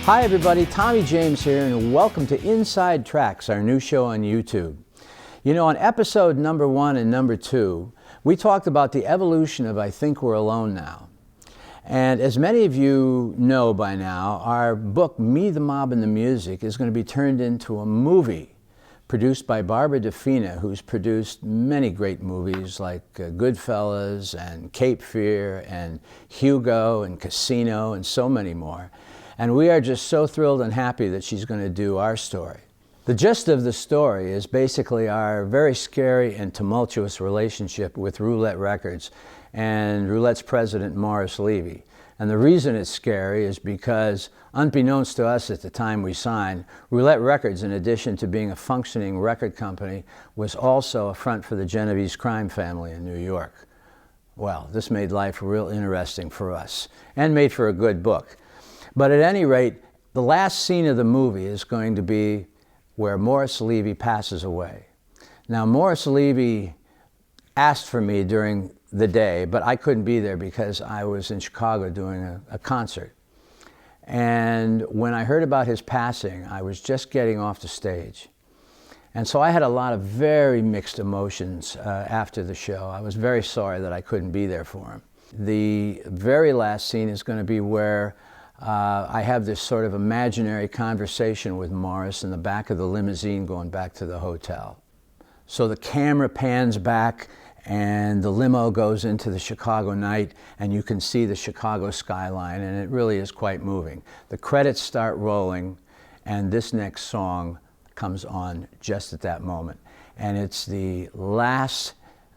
Hi everybody, Tommy James here, and welcome to Inside Tracks, our new show on YouTube. You know, on episode number 1 and number 2, we talked about the evolution of I Think We're Alone Now. And as many of you know by now, our book, Me, the Mob, and the Music, is going to be turned into a movie produced by Barbara DeFina, who's produced many great movies like Goodfellas and Cape Fear and Hugo and Casino and so many more. And we are just so thrilled and happy that she's going to do our story. The gist of the story is basically our very scary and tumultuous relationship with Roulette Records and Roulette's president, Morris Levy. And the reason it's scary is because, unbeknownst to us at the time we signed, Roulette Records, in addition to being a functioning record company, was also a front for the Genovese crime family in New York. Well, this made life real interesting for us and made for a good book. But at any rate, the last scene of the movie is going to be where Morris Levy passes away. Now, Morris Levy asked for me during the day, but I couldn't be there because I was in Chicago doing a concert. And when I heard about his passing, I was just getting off the stage. And so I had a lot of very mixed emotions after the show. I was very sorry that I couldn't be there for him. The very last scene is going to be where I have this sort of imaginary conversation with Morris in the back of the limousine going back to the hotel. So the camera pans back and the limo goes into the Chicago night and you can see the Chicago skyline, and it really is quite moving. The credits start rolling and this next song comes on just at that moment. And it's the last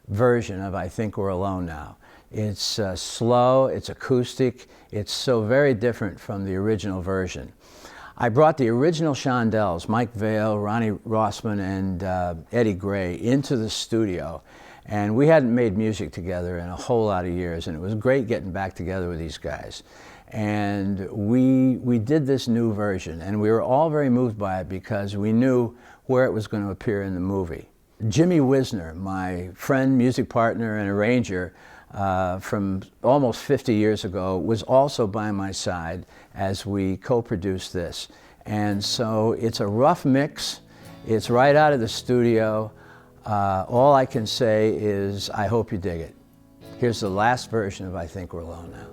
version of I Think We're Alone Now. It's slow, it's acoustic, it's so very different from the original version. I brought the original Shondells, Mike Vale, Ronnie Rossman, and Eddie Gray into the studio. And we hadn't made music together in a whole lot of years, and it was great getting back together with these guys. And we did this new version, and we were all very moved by it because we knew where it was going to appear in the movie. Jimmy Wisner, my friend, music partner, and arranger, from almost 50 years ago, was also by my side as we co-produced this. And so it's a rough mix. It's right out of the studio. All I can say is I hope you dig it. Here's the last version of I Think We're Alone Now.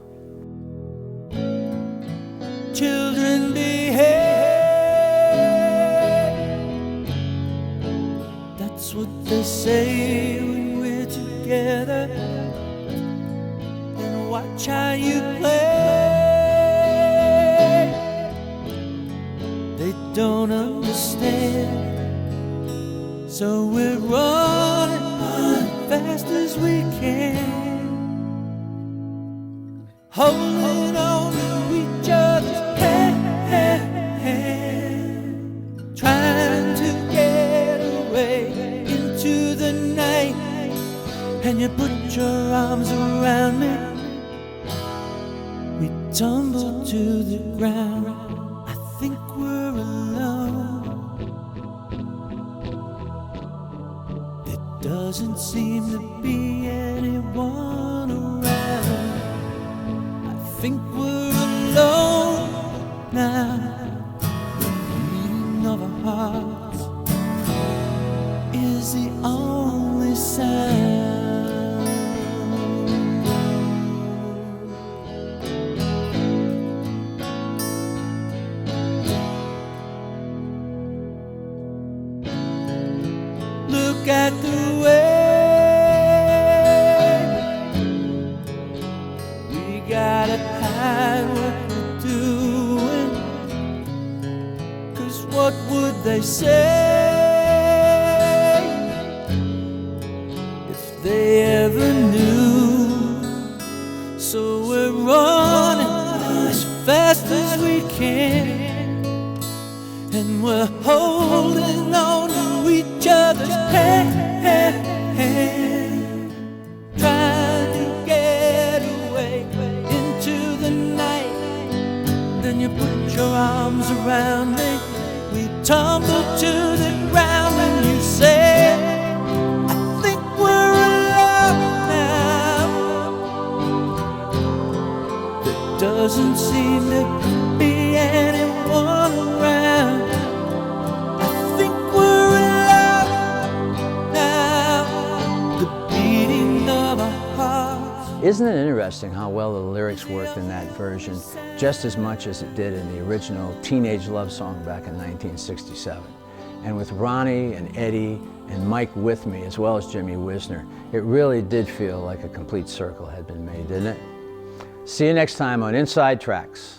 Children behave, that's what they say when we're together. Watch how you play. They don't understand, so we're running fast as we can, holding on to each other's hand, trying to get away into the night. And you put your arms around me, we tumble to the ground. I think we're alone. There doesn't seem to be anyone around. I think we're alone now. The beating of our hearts is the only sound. Look at the way we gotta hide what we're doing, 'cause what would they say if they ever knew? So we're running as fast as we can, and we're holding on to each other's hand, trying to get away into the night. Then you put your arms around me, we tumble to the ground, and you say, I think we're alone now. There doesn't seem to be anyone around. I think we're in love now, the beating of our hearts. Isn't it interesting how well the lyrics worked in that version, just as much as it did in the original teenage love song back in 1967? And with Ronnie and Eddie and Mike with me, as well as Jimmy Wisner, it really did feel like a complete circle had been made, didn't it? See you next time on Inside Tracks.